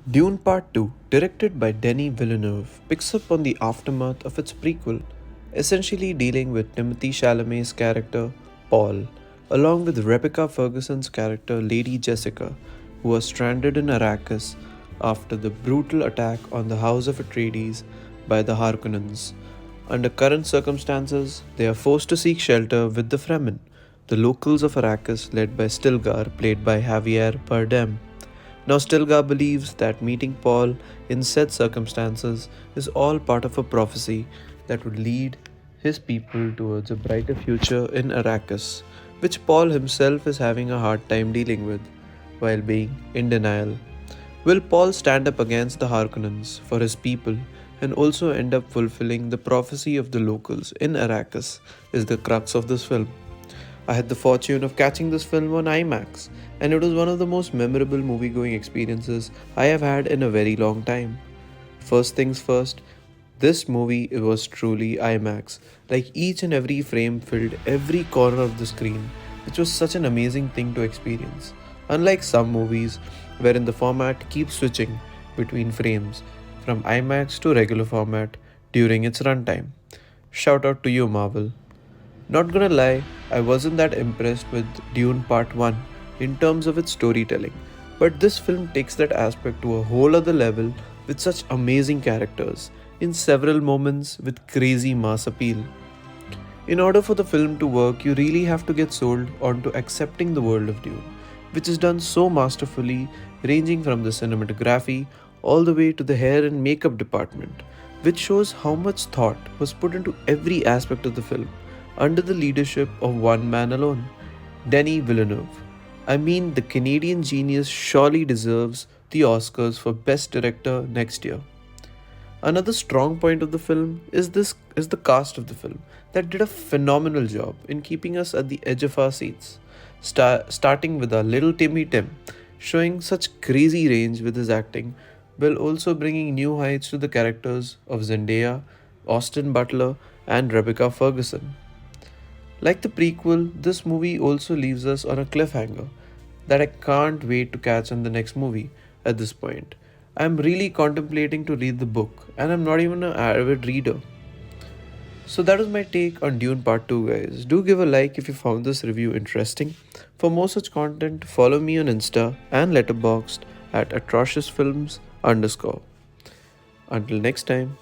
Dune Part 2, directed by Denis Villeneuve, picks up on the aftermath of its prequel, essentially dealing with Timothy Chalamets' character, Paul, along with Rebecca Ferguson's character, Lady Jessica, who are stranded in Arrakis after the brutal attack on the House of Atreides by the Harkonens. Under current circumstances, they are forced to seek shelter with the Fremen, the locals of Arrakis led by Stilgar, played by Javier Bardem. Now, Stilgar believes that meeting Paul in said circumstances is all part of a prophecy that would lead his people towards a brighter future in Arrakis, which Paul himself is having a hard time dealing with, while being in denial. Will Paul stand up against the Harkonnens for his people and also end up fulfilling the prophecy of the locals in Arrakis? Is the crux of this film. I had the fortune of catching this film on IMAX, and it was one of the most memorable movie going experiences I have had in a very long time. First things first, this movie was truly IMAX. Like each and every frame filled every corner of the screen, which was such an amazing thing to experience. Unlike some movies, wherein the format keeps switching between frames from IMAX to regular format during its runtime. Shout out to you, Marvel. Not gonna lie, I wasn't that impressed with Dune Part 1 in terms of its storytelling, but this film takes that aspect to a whole other level with such amazing characters, in several moments with crazy mass appeal. In order for the film to work, you really have to get sold onto accepting the world of Dune, which is done so masterfully, ranging from the cinematography all the way to the hair and makeup department, which shows how much thought was put into every aspect of the film under the leadership of one man alone, Denis Villeneuve. I mean, the Canadian genius surely deserves the Oscars for Best Director next year. Another strong point of the film is the cast of the film that did a phenomenal job in keeping us at the edge of our seats. Starting with our little Timmy Tim, showing such crazy range with his acting, while also bringing new heights to the characters of Zendaya, Austin Butler, and Rebecca Ferguson. Like the prequel, this movie also leaves us on a cliffhanger that I can't wait to catch on the next movie at this point. I'm really contemplating to read the book, and I'm not even an avid reader. So that was my take on Dune Part 2, guys. Do give a like if you found this review interesting. For more such content, follow me on Insta and Letterboxd at atrociousfilms_. Until next time.